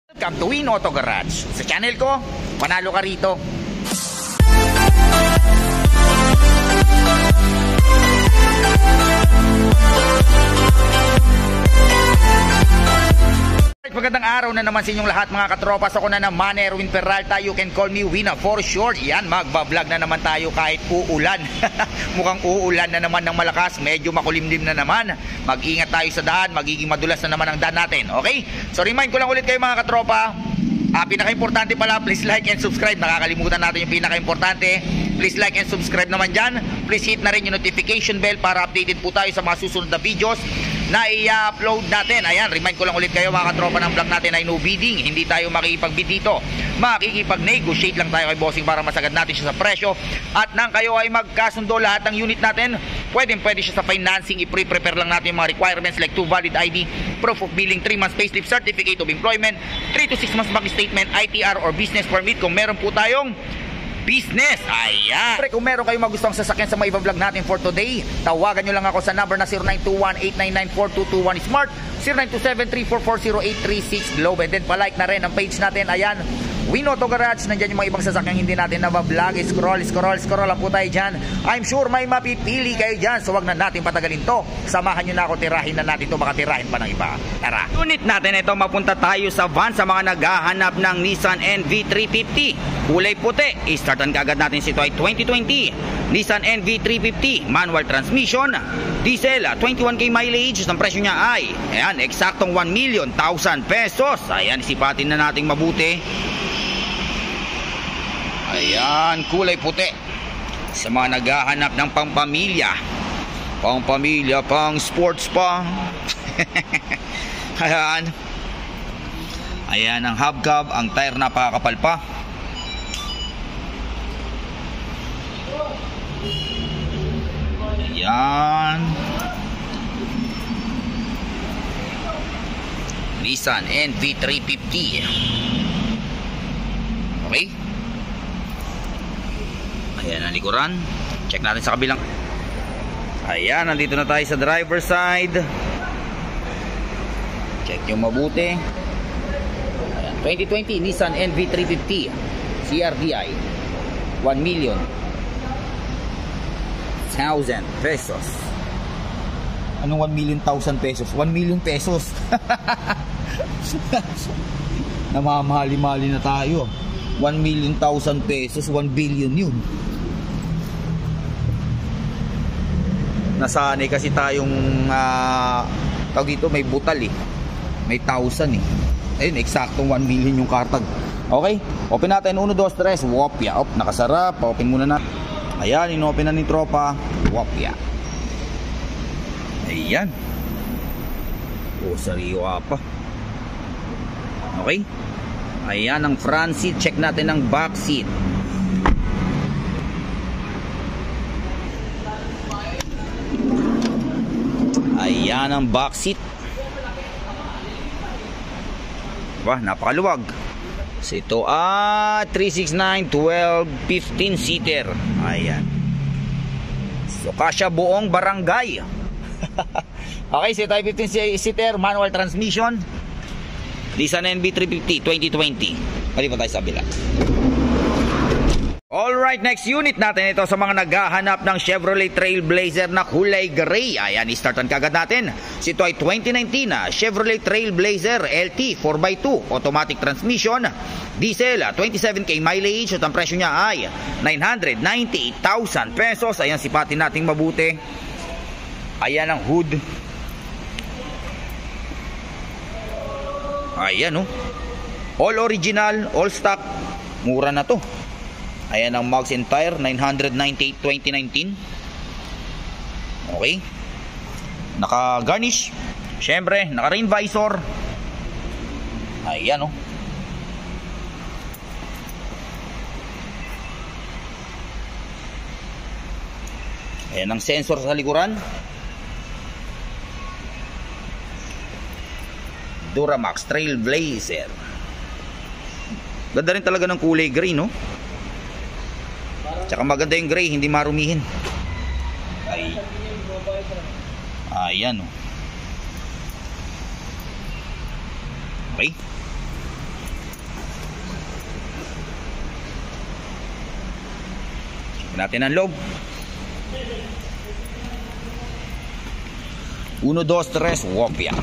Welcome to Win Auto Garage. Sa channel ko, panalo ka rito. Magandang araw na naman sa inyong lahat mga katropas. Ako na naman, Erwin Peralta. You can call me Wina for short. Yan, magbablog na naman tayo kahit uulan. Mukhang uulan na naman ng malakas. Medyo makulimlim na naman. Mag-ingat tayo sa daan. Magiging madulas na naman ang daan natin. Okay? So remind ko lang ulit kayo mga katropa. Pinaka-importante pala, please like and subscribe. Nakakalimutan natin yung pinaka-importante. Please like and subscribe naman dyan. Please hit na rin yung notification bell para updated po tayo sa mga susunod na videos na i-upload natin. Ayan, remind ko lang ulit kayo mga katropa, ng vlog natin ay no bidding. Hindi tayo makikipag-bid dito. Makikipag-negotiate lang tayo kay bossing para masagad natin siya sa presyo. At nang kayo ay magkasundo lahat ng unit natin, pwede siya sa financing. I-prepare lang natin yung mga requirements like 2 valid ID, proof of billing, 3 months payslip, certificate of employment, 3 to 6 months bank statement, ITR or business permit kung meron po tayong business. Ayan. Pre, kung meron kayong magustong sasakyan sa mga vlog natin for today, tawagan nyo lang ako sa number na 0921-899-4221 Smart, 0927-344-0836 Globe, and then palike na rin ang page natin. Ayan, Win Auto Garage. Nandyan yung mga ibang sasakyan hindi natin nabablog. Scroll lang po tayo dyan. I'm sure may mapipili kayo dyan, so wag na natin patagalin to. Samahan nyo na ako, tirahin na natin to, baka tirahin pa ng iba. Tara. Unit natin ito, mapunta tayo sa van sa mga naghahanap ng Nissan NV350 kulay puti. I-startan kaagad natin ito ay 2020 Nissan NV350 manual transmission, diesel, 21k mileage. Ang presyo niya ay ayan, eksaktong 1,000,000 pesos. Ayan, isipatin na natin mabuti. Ayan, kulay puti. Sa mga naghahanap ng pampamilya, pang sports pa. Ayan. Ayan ang hubcap, ang tire napakakapal pa. Ayan. Nissan NV350. Okay. Ayan ang likuran. Check natin sa kabilang. Ayan, nandito na tayo sa driver side. Check yung mabuti. Ayan, 2020 Nissan NV350 CRDI, 1,000,000 pesos. Anong 1,000,000 pesos? 1,000,000 pesos. Namamahali-mali na tayo. 1,000,000 pesos, 1 billion yun. Nasanay kasi tayong tawag dito, may butal eh. May 1,000 eh. Ayun, eksaktong 1 million yung kartag. Okay, open natin. 1, 2, 3. Wopya. Nakasara. Pa-open muna na. Ayan, inopen na ni tropa. Wopya. Ayan. Sariwa pa. Okay. Ayan ang front seat. Check natin ang back seat. Ayan ang back seat. Wah, napakaluwag. So ito 369 12 15 seater. Ayan. So kasya buong barangay. Okay, so tayo 15 seater, manual transmission, Nissan NV350 2020. Palipat tayo sa bila. Alright, next unit natin ito sa mga naghahanap ng Chevrolet Trailblazer na kulay gray. Ayan, i-startan kagad natin. Ito ay 2019 Chevrolet Trailblazer LT 4x2 automatic transmission, diesel, 27k mileage. At ang presyo niya ay 998,000 pesos. Ayan, sipatin natin mabuti. Ayan ang hood. Ayan, oh. All original, all stock. Mura na to. Ayan ang mugs and tire, 998 2019. Okay. Naka-garnish. Syempre, naka-rain visor. Ayan, oh. Ayan ang sensor sa likuran. Duramax Trailblazer. Ganda rin talaga ng kulay gray, no? Tsaka maganda yung gray, hindi marumihin. Ay. Ayan, oh. Okay. natin ang loob. 1, 2, 3, wopya.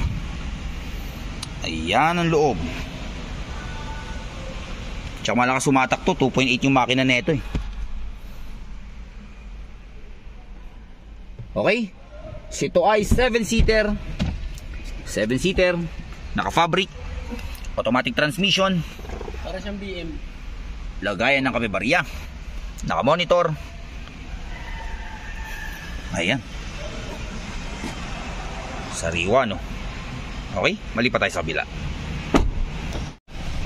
Ayan ang loob. Tsaka malakas sumatak to. 2.8 yung makina neto eh. Okay. Ito ay 7-seater. 7-seater. Naka-fabric. Automatic transmission. Para siyang BM. Lagayan ng kape-barya. Naka-monitor. Ayan. Sariwa, no? Okay, mali pa tayo sa kabila.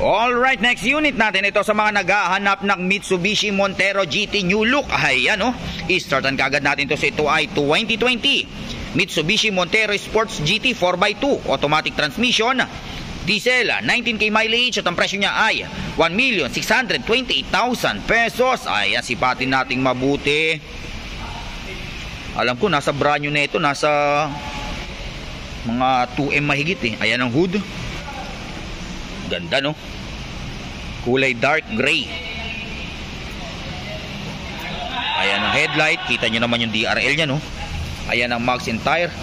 Alright, next unit natin ito sa mga naghahanap ng Mitsubishi Montero GT New Look. Ayan, no? I-startan kagad natin ito sa ito ay 2020 Mitsubishi Montero Sports GT 4x2 automatic transmission, diesel, 19k mileage at ang presyo niya ay 1,628,000 pesos. Ayan, sipatin nating mabuti. Alam ko nasa brand new na ito, nasa mga 2M mahigit eh. Ayan ang hood. Ganda, no? Kulay dark gray. Ayan ang headlight. Kita nyo naman yung DRL nya, no? Ayan ang mags and tire.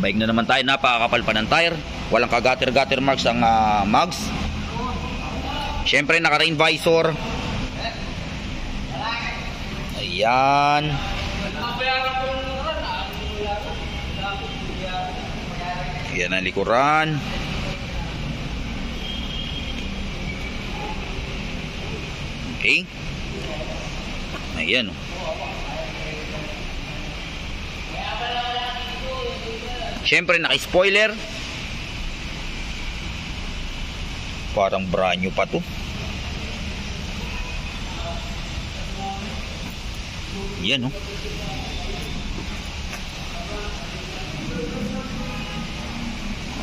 Bike na naman tayo. Napakakapal pa ng tire. Walang kagater-gater marks ang mags. Syempre naka-rain visor. Ayan. Ayan ang likuran. Okay. Ayan. Siyempre naka-spoiler. Parang brand new pa to. Ayan, no?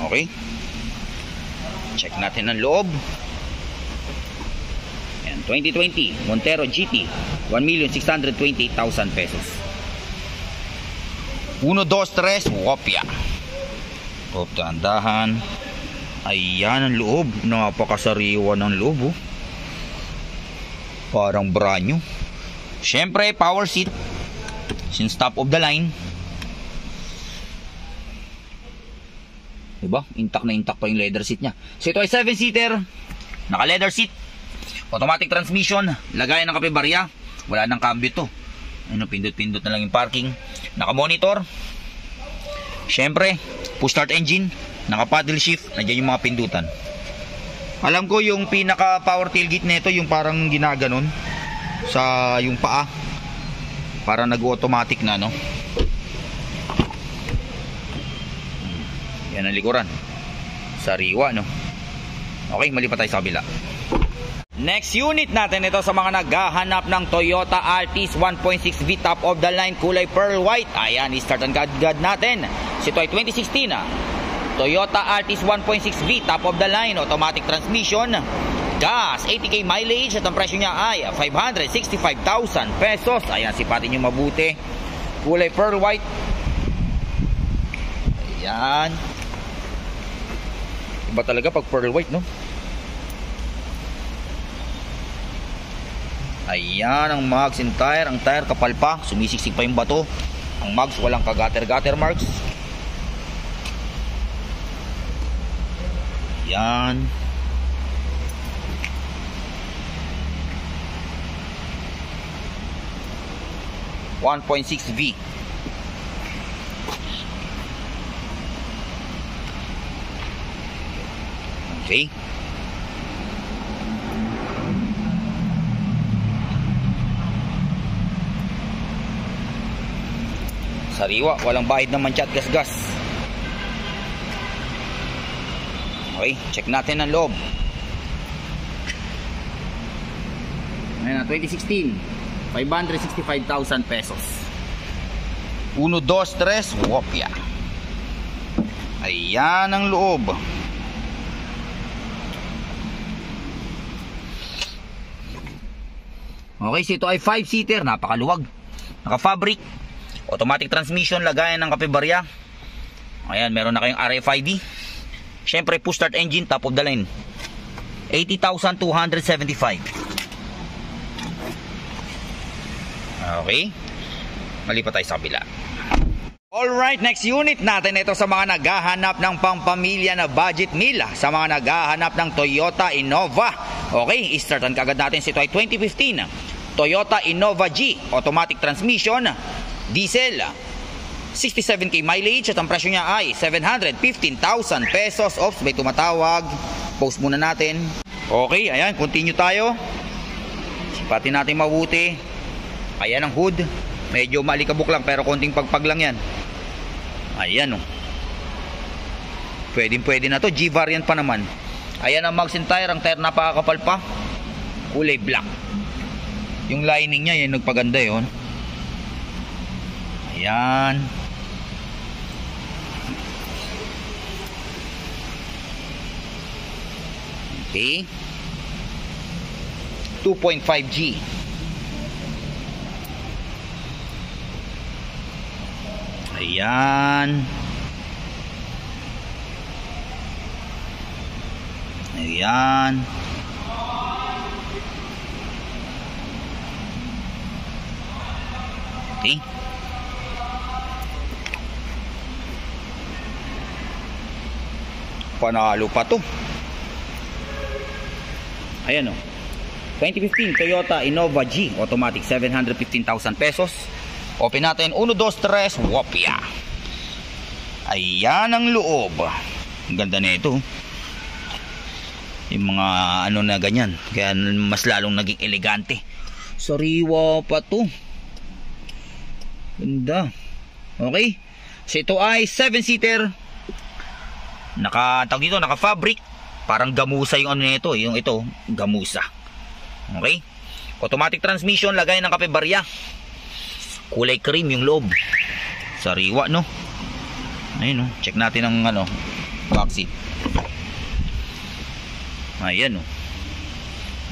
Okay. Check natin ang loob. Ayan, 2020 Montero GT 1,628,000 pesos. 1, 2, 3, wopya. Tandahan. Ayan ang loob. Napakasariwa ng loob, oh. Parang brand new. Syempre power seat. Since top of the line. Diba? Intact na intact pa yung leather seat nya. So ito ay 7-seater. Naka leather seat. Automatic transmission. Lagayan ng kape-barya. Wala nang cambio to. Ano, pindot-pindot na lang yung parking. Naka monitor. Syempre push start engine. Naka paddle shift. Nandiyan yung mga pindutan. Alam ko yung pinaka power tailgate nito yung parang ginaganon sa yung paa. Parang nag-automatic na, no? Yan ang likuran. Sariwa, no? Okay, mali pa tayo sa kabila. Next unit natin ito sa mga naghahanap ng Toyota Altis 1.6V top of the line kulay pearl white. Ayan, i-start ang gad natin. Ito ay 2016 Toyota Altis 1.6V top of the line automatic transmission, gas, 80k mileage at ang presyo niya ay 565,000 pesos. Ayan, sipatin nyo mabuti. Kulay pearl white. Ayan. Iba talaga pag pearl white, no? Ayan ang mags and tire. Ang tire kapal pa, sumisiksik pa yung bato. Ang mags walang kagater-gater marks. Ayan. .6V. Okay. Sariwa, walang bahid ng mancha at gasgas. Okay, check natin ang loob. Ayan na, 2016 565,000 pesos. 1, 2, 3, wopya. Ayan ang loob. Okay, so ito ay 5-seater, napakaluwag. Naka-fabric, automatic transmission, lagayan ng kape-barya. Ayan, meron na kayong RFID. Syempre push start engine, top of the line. 80,275. Okay. Malipat tayo sa kabila. Alright, next unit natin ito sa mga naghahanap ng pangpamilya na budget meal, sa mga naghahanap ng Toyota Innova. Okay, i-startan kagad natin. Ito ay 2015 Toyota Innova G, automatic transmission, diesel, 67k mileage at ang presyo niya ay 715,000 pesos. Oops, may tumatawag. Post muna natin. Okay, ayan, continue tayo. Sipatin natin mabuti. Ayan ang hood. Medyo malikabok lang pero konting pagpag lang yan. Ayan oh. Pwede na to. G-variant pa naman. Ayan ang mags and tire. Ang tire napakakapal pa. Kulay black. Yung lining niya yan nagpaganda yun. Ayan. Okay. 2.5G. Ayan. Ayan. Okay. Panalo pa to. Ayan o. 2015 Toyota Innova G, automatic, 715,000 pesos. Open natin. 1, 2, 3. Wopya. Ayan ang loob. Ang ganda na ito. Yung mga ano na ganyan. Kaya mas lalong naging elegante. Sariwa pa to. Ganda. Okay. So ito ay 7-seater. Tawag dito, naka-fabric. Parang gamusa yung ano nito. Yung ito, gamusa. Okay. Automatic transmission. Lagay ng kape barya. Kulay cream yung loob. Sariwa no. Ayun no. Check natin ang ano, box seat. Ayan no.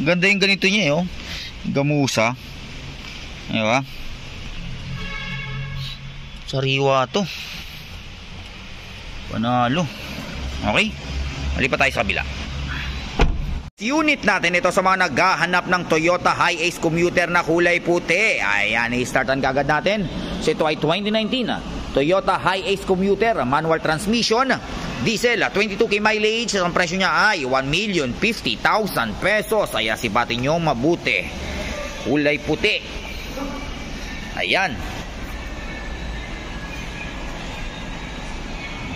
Ganda yung ganito niya oh. Gamusa. Diba? Sariwa to. Panalo. Okay. Malipat tayo sa kabila. Unit natin ito sa mga naghahanap ng Toyota Hi-Ace commuter na kulay puti. Ayan, i-startan kagad natin. So ito ay 2019 Toyota Hi-Ace commuter, manual transmission, diesel, 22k mileage. Ang presyo niya ay 1,050,000 pesos. Kaya sipatin nyo mabuti. Kulay puti. Ayan.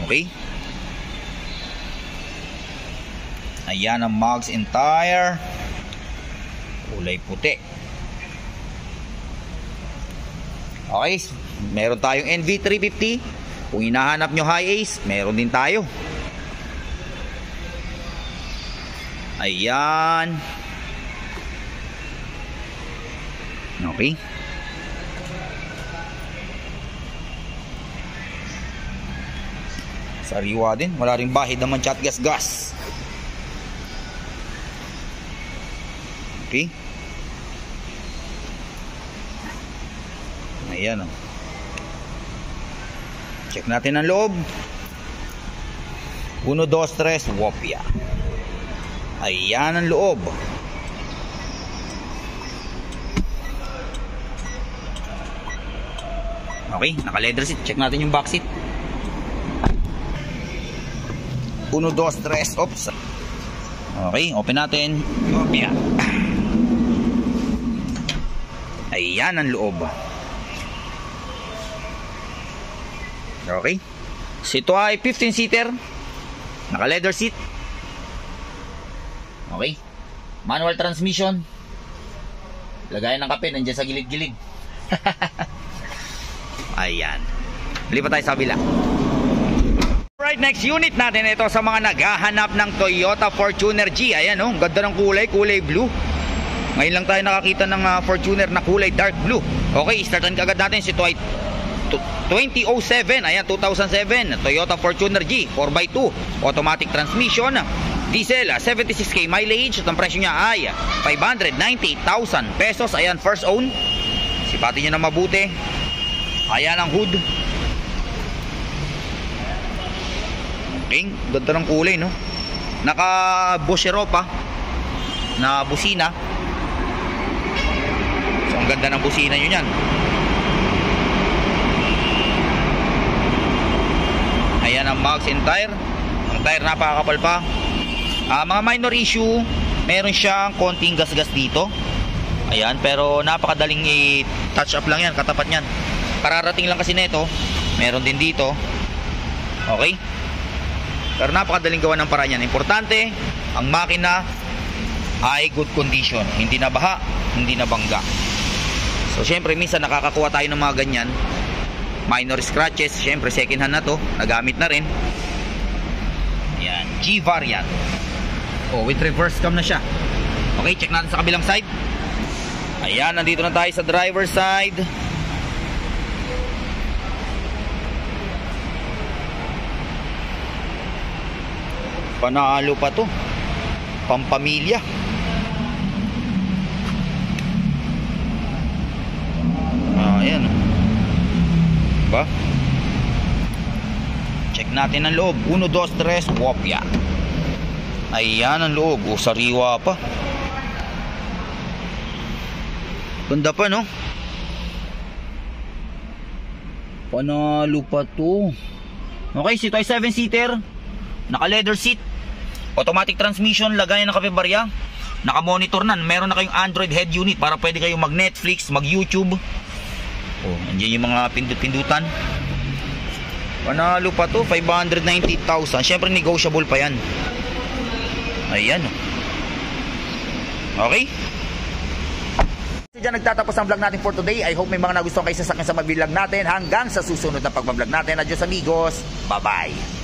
Okay. Ayan ang mags and tire. Kulay puti. Okay. Meron tayong NV350. Kung hinahanap nyo Hi-Ace, meron din tayo. Ayan. Okay. Sariwa din. Wala rin bahid naman, chat gas. Okay. Ayan o. Check natin ang loob. 1, 2, 3. Wopya. Ayan ang loob. Okay, naka leather seat. Check natin yung back seat. 1, 2, 3. Oops. Okay, open natin. Wopya. Ayan ang loob. Okay. So ito ay 15-seater. Naka leather seat. Okay. Manual transmission. Lagayan ng kape nandiyan sa gilid-gilid. Ayan. Lipat tayo sa kabila. Right, next unit natin ito sa mga naghahanap ng Toyota Fortuner G. Ayan oh, ganda ng kulay blue. Ngayon lang tayo nakakita ng Fortuner na kulay dark blue. Okay, startan kagad natin. Ito ay 2007. Ayan, 2007 Toyota Fortuner G 4x2, automatic transmission, diesel, 76k mileage. At ang presyo niya ay 590,000 pesos. Ayan, first own. Sipatin nyo na mabuti. Ayan ang hood. Okay, ganda ng kulay no. Naka Boschero pa na busina. So ang Gaganda ng busina nyo yan. Ayan ang mags and tire. Ang tire napakakapal pa. Mga minor issue, meron siyang konting gas-gas dito. Ayan, pero napakadaling i-touch up lang yan, katapat yan. Kararating lang kasi nito. Meron din dito. Okay? Pero napakadaling gawa ng paraan yan. Importante, ang makina ay good condition. Hindi na baha, hindi na bangga. So syempre minsan nakakakuha tayo ng mga ganyan. Minor scratches, syempre second hand na to, nagamit na rin. Ayan, G variant. Oh, with reverse cam na siya. Okay, check natin sa kabilang side. Ayan, nandito na tayo sa driver side. Panalo pa to. Pampamilya. Ayan. Ba? Check natin ang loob. 1, 2, 3, wopya. Ayan ang loob. O, sariwa pa. Ganda pa, no? Panalo pa to. Okay, ito ay 7-seater. Naka leather seat. Automatic transmission. Lagayan ng kape-barya. Naka monitor na. Meron na kayong Android head unit para pwede kayong mag Netflix, mag YouTube. Oh, andyan yung mga pindut-pindutan. Panalo pa to. 590,000. Syempre negotiable pa yan. Ayan. Okay. Diyan nagtatapos ang vlog natin for today. I hope may mga nagustuhan kayo sa sakin sa mag-vlog natin. Hanggang sa susunod na pag-vlog natin. Adios amigos. Bye-bye.